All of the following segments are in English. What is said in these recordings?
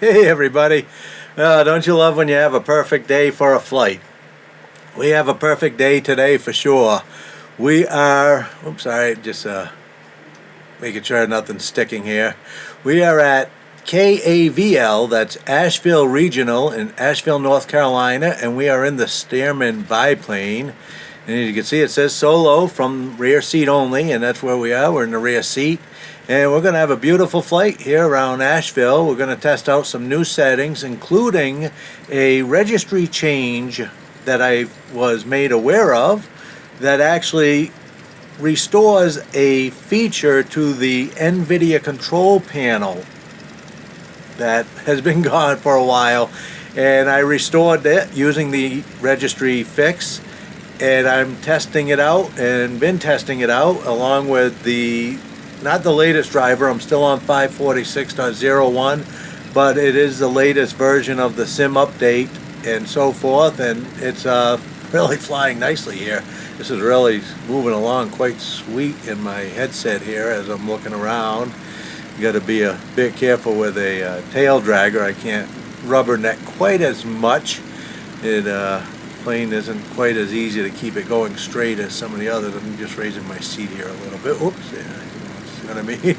Hey everybody, don't you love when you have a perfect day for a flight? We have a perfect day today for sure. We are, oops, sorry, just making sure nothing's sticking here. We are at KAVL, that's Ashville Regional in Asheville, North Carolina, and we are in the Stearman biplane. And as you can see, it says solo from rear seat only, and that's where we are. We're in the rear seat. And we're going to have a beautiful flight here around Asheville. We're going to test out some new settings, including a registry change that I was made aware of that actually restores a feature to the Nvidia control panel that has been gone for a while. And I restored it using the registry fix. And I'm testing it out and been testing it out along with the, not the latest driver, I'm still on 546.01, but it is the latest version of the SIM update and so forth, and it's really flying nicely here. This is really moving along quite sweet in my headset here as I'm looking around. You got to be a bit careful with a tail dragger. I can't rubberneck quite as much. Plane isn't quite as easy to keep it going straight as some of the others. I'm just raising my seat here a little bit. Oops, yeah, you know what I mean?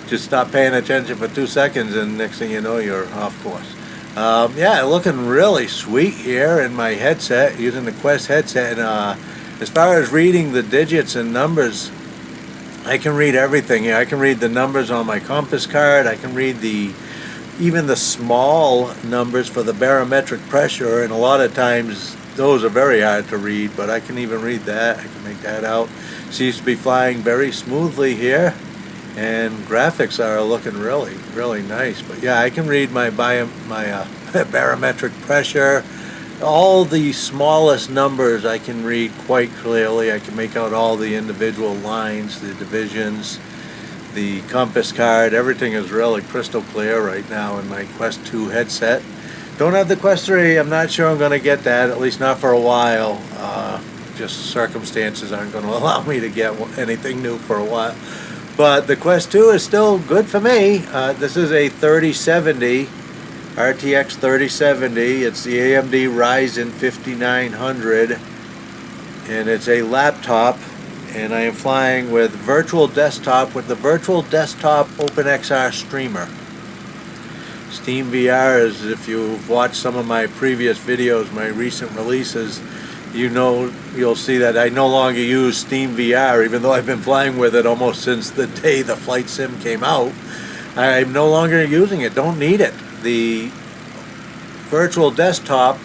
Just stop paying attention for 2 seconds and next thing you know you're off course. Yeah, looking really sweet here in my headset, using the Quest headset. And as far as reading the digits and numbers, I can read everything here. I can read the numbers on my compass card. I can read even the small numbers for the barometric pressure, and a lot of times those are very hard to read, but I can even read that. I can make that out. Seems to be flying very smoothly here, and graphics are looking really, really nice. But yeah, I can read my barometric pressure. All the smallest numbers I can read quite clearly. I can make out all the individual lines, the divisions, the compass card. Everything is really crystal clear right now in my Quest 2 headset. Don't have the Quest 3. I'm not sure I'm going to get that, at least not for a while. Just circumstances aren't going to allow me to get anything new for a while. But the Quest 2 is still good for me. This is a 3070, RTX 3070. It's the AMD Ryzen 5900, and it's a laptop. And I am flying with virtual desktop with the virtual desktop OpenXR streamer. Steam VR is, if you've watched some of my previous videos, my recent releases, you'll see that I no longer use Steam VR, even though I've been flying with it almost since the day the flight sim came out. I'm no longer using it, don't need it. The virtual desktop,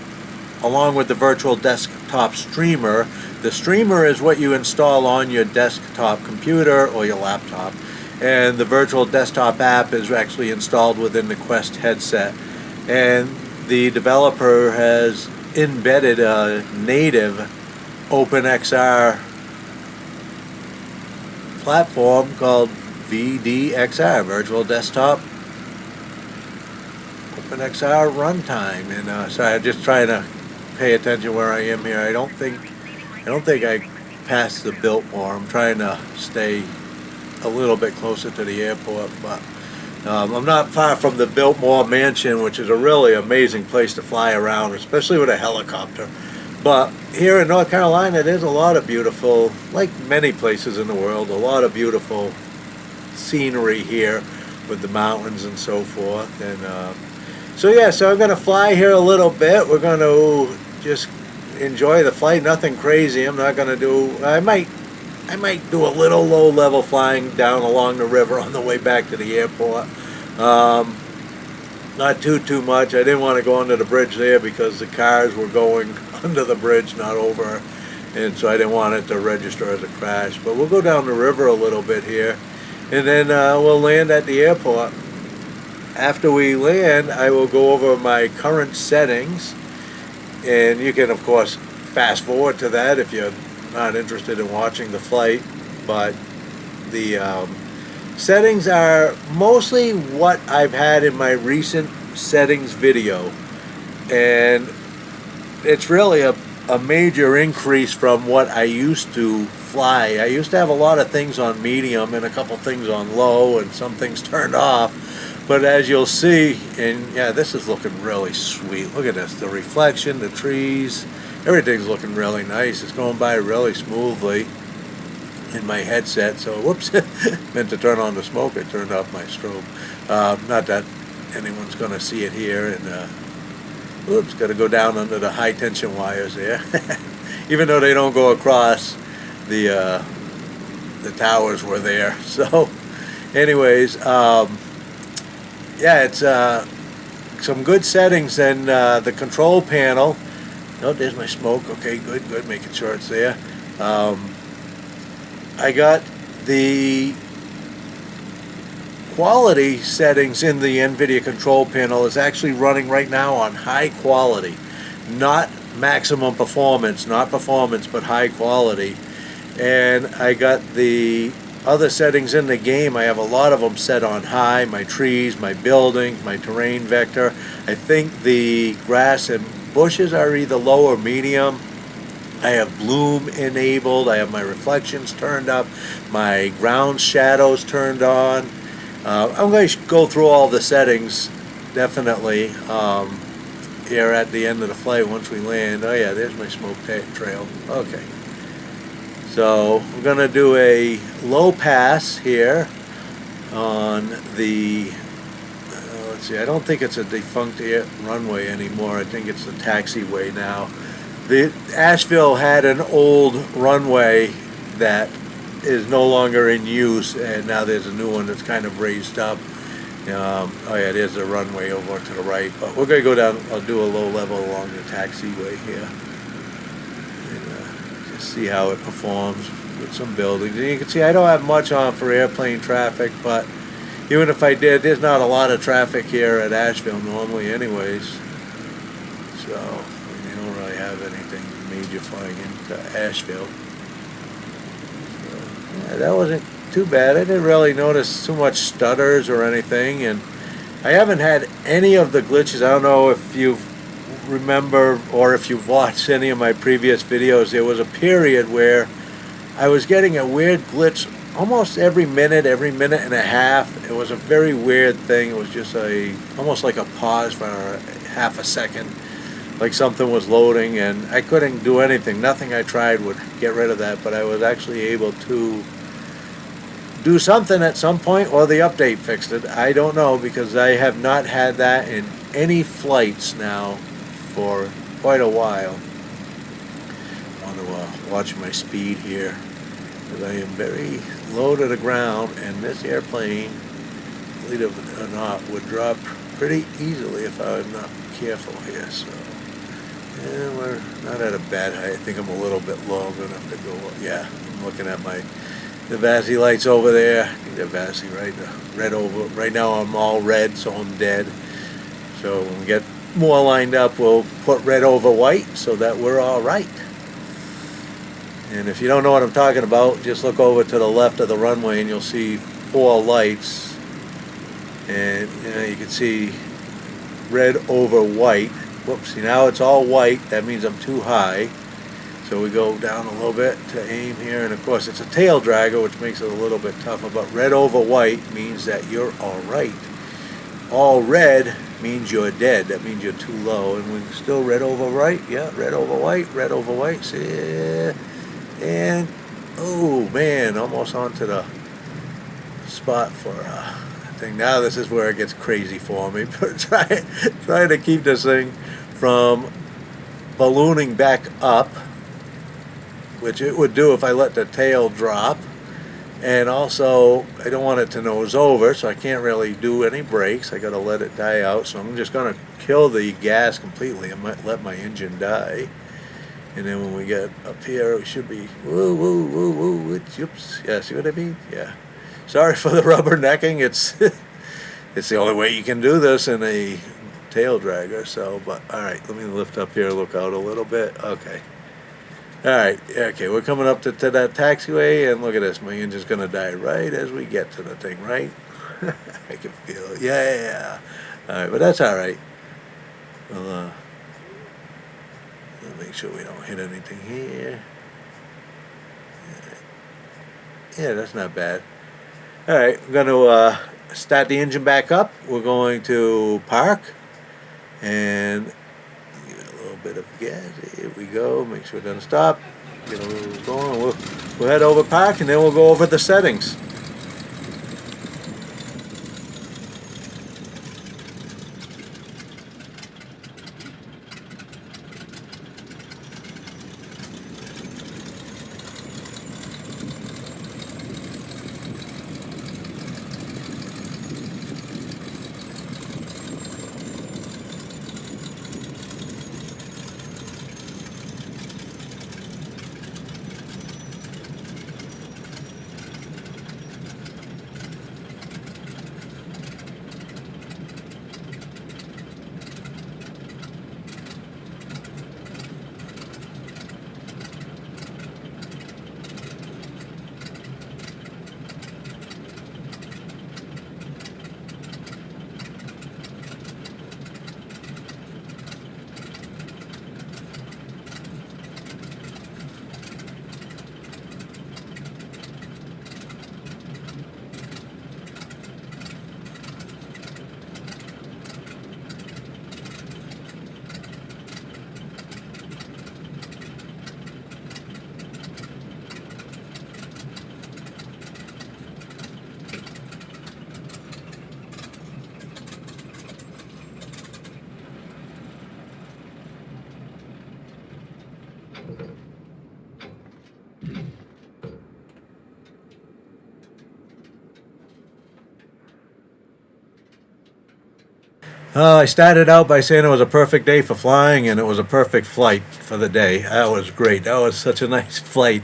along with the virtual desktop streamer, the streamer is what you install on your desktop computer or your laptop, and the virtual desktop app is actually installed within the Quest headset. And the developer has embedded a native OpenXR platform called VDXR, Virtual Desktop OpenXR Runtime. And sorry, I'm just trying to pay attention where I am here. I don't think I passed the Biltmore. I'm trying to stay a little bit closer to the airport, but I'm not far from the Biltmore Mansion, which is a really amazing place to fly around, especially with a helicopter. But here in North Carolina, there's a lot of beautiful, like many places in the world, a lot of beautiful scenery here with the mountains and so forth. And so I'm going to fly here a little bit. We're going to just enjoy the flight. Nothing crazy. I'm not going to do. I might do a little low-level flying down along the river on the way back to the airport. Not too much. I didn't want to go under the bridge there because the cars were going under the bridge, not over, and so I didn't want it to register as a crash. But we'll go down the river a little bit here, and then we'll land at the airport. After we land, I will go over my current settings. And you can, of course, fast forward to that if you're not interested in watching the flight. But the settings are mostly what I've had in my recent settings video. And it's really a major increase from what I used to fly. I used to have a lot of things on medium and a couple things on low and some things turned off. But as you'll see, and yeah, this is looking really sweet. Look at this, the reflection, the trees, everything's looking really nice. It's going by really smoothly in my headset. So whoops, meant to turn on the smoke. I turned off my strobe. Not that anyone's going to see it here. And whoops, got to go down under the high tension wires there. Even though they don't go across, the towers were there. So anyways, yeah, it's some good settings in the control panel. Oh, there's my smoke. Okay, good, making sure it's there. I got the quality settings in the Nvidia control panel is actually running right now on high quality, not maximum performance, not performance, but high quality. And I got the other settings in the game. I have a lot of them set on high. My trees, my buildings, my terrain vector. I think the grass and bushes are either low or medium. I have bloom enabled. I have my reflections turned up, my ground shadows turned on. I'm going to go through all the settings definitely here at the end of the flight once we land. Oh yeah, there's my smoke trail. Okay. So we're going to do a low pass here on the, let's see, I don't think it's a defunct runway anymore. I think it's the taxiway now. The Ashville had an old runway that is no longer in use, and now there's a new one that's kind of raised up. Oh yeah, there's a runway over to the right. But we're going to go down, I'll do a low level along the taxiway here. See how it performs with some buildings. And you can see I don't have much on for airplane traffic, but even if I did, there's not a lot of traffic here at Ashville normally anyways. So we don't really have anything major flying into Asheville. So, yeah, that wasn't too bad. I didn't really notice too much stutters or anything, and I haven't had any of the glitches. I don't know if you've remember or if you've watched any of my previous videos. There was a period where I was getting a weird glitch almost every minute and a half. It was a very weird thing. It was just almost like a pause for half a second, like something was loading, and I couldn't do anything. Nothing I tried would get rid of that, but I was actually able to do something at some point, or the update fixed it. I don't know, because I have not had that in any flights now for quite a while. I want to watch my speed here, because I am very low to the ground, and this airplane, believe it or not, would drop pretty easily if I was not careful here. So yeah, we're not at a bad height. I think I'm a little bit low. I'm going to have to go up. Yeah, I'm looking at the VASI lights over there. I think they're VASI, right? The red over. Right now I'm all red, so I'm dead. So when we get more lined up, we'll put red over white so that we're all right. And if you don't know what I'm talking about, just look over to the left of the runway and you'll see 4 lights, and you can see red over white. Whoops, see, now it's all white. That means I'm too high. So we go down a little bit to aim here, and of course it's a tail dragger, which makes it a little bit tougher, but red over white means that you're all right. All red means you're dead. That means you're too low. And we're still red over white. Yeah, red over white. See, and oh man, almost onto the spot for a thing. Now this is where it gets crazy for me. Trying to keep this thing from ballooning back up, which it would do if I let the tail drop. And also, I don't want it to nose over, so I can't really do any brakes. I got to let it die out. So I'm just going to kill the gas completely. I might let my engine die. And then when we get up here, we should be woo. Oops. Yeah, see what I mean? Yeah. Sorry for the rubbernecking. It's the only way you can do this in a tail dragger. So, but all right, let me lift up here, look out a little bit. Okay. Alright, okay, we're coming up to that taxiway, and look at this, my engine's going to die right as we get to the thing, right? I can feel it. Yeah. Alright, but that's alright. We'll make sure we don't hit anything here. Yeah, that's not bad. Alright, I'm going to start the engine back up. We're going to park and give it a little bit of gas. Here we go. Make sure it doesn't stop. Get a little going. We'll head over park and then we'll go over the settings. I started out by saying it was a perfect day for flying, and it was a perfect flight for the day. That was great. That was such a nice flight.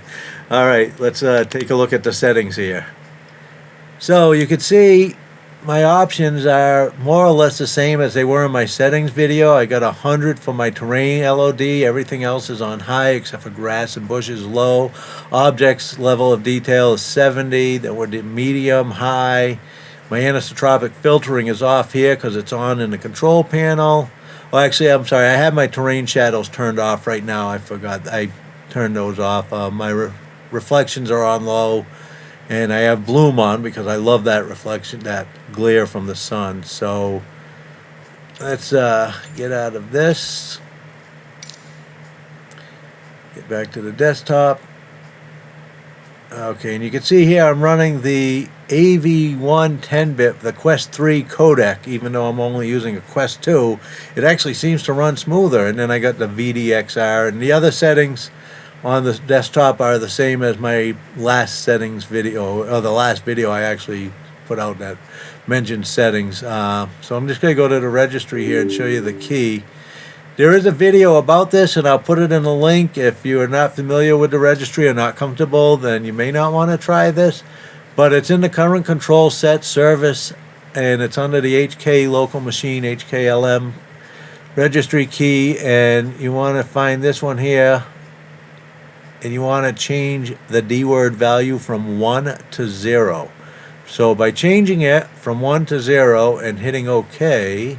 All right, let's take a look at the settings here. So you can see my options are more or less the same as they were in my settings video. I got 100 for my terrain LOD. Everything else is on high except for grass and bushes low. Objects level of detail is 70. Then we're the medium, high. My anisotropic filtering is off here because it's on in the control panel. Well, actually, I'm sorry. I have my terrain shadows turned off right now. I forgot. I turned those off. My reflections are on low. And I have bloom on because I love that reflection, that glare from the sun. So let's get out of this. Get back to the desktop. Okay, and you can see here I'm running the AV1 10-bit, the Quest 3 codec, even though I'm only using a Quest 2. It actually seems to run smoother. And then I got the VDXR, and the other settings on the desktop are the same as my last settings video, or the last video I actually put out that mentioned settings. So I'm just going to go to the registry here and show you the key. There is a video about this, and I'll put it in the link. If you are not familiar with the registry or not comfortable, then you may not want to try this. But it's in the current control set service, and it's under the HK local machine, HKLM registry key, and you want to find this one here, and you want to change the D-word value from 1 to 0. So by changing it from 1 to 0 and hitting OK,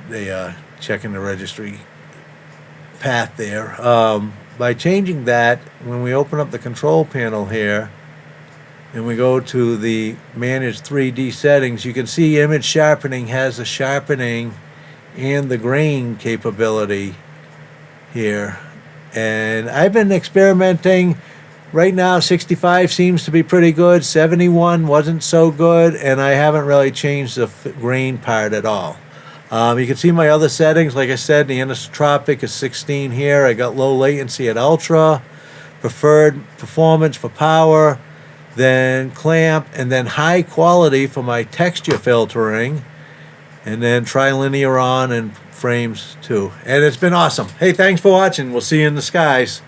they checking the registry path there. By changing that, when we open up the control panel here and we go to the manage 3D settings, you can see image sharpening has the sharpening and the grain capability here. And I've been experimenting. Right now 65 seems to be pretty good, 71 wasn't so good, and I haven't really changed the grain part at all. You can see my other settings. Like I said, the anisotropic is 16 here. I got low latency at ultra, preferred performance for power, then clamp, and then high quality for my texture filtering, and then trilinear on and frames too. And it's been awesome. Hey, thanks for watching. We'll see you in the skies.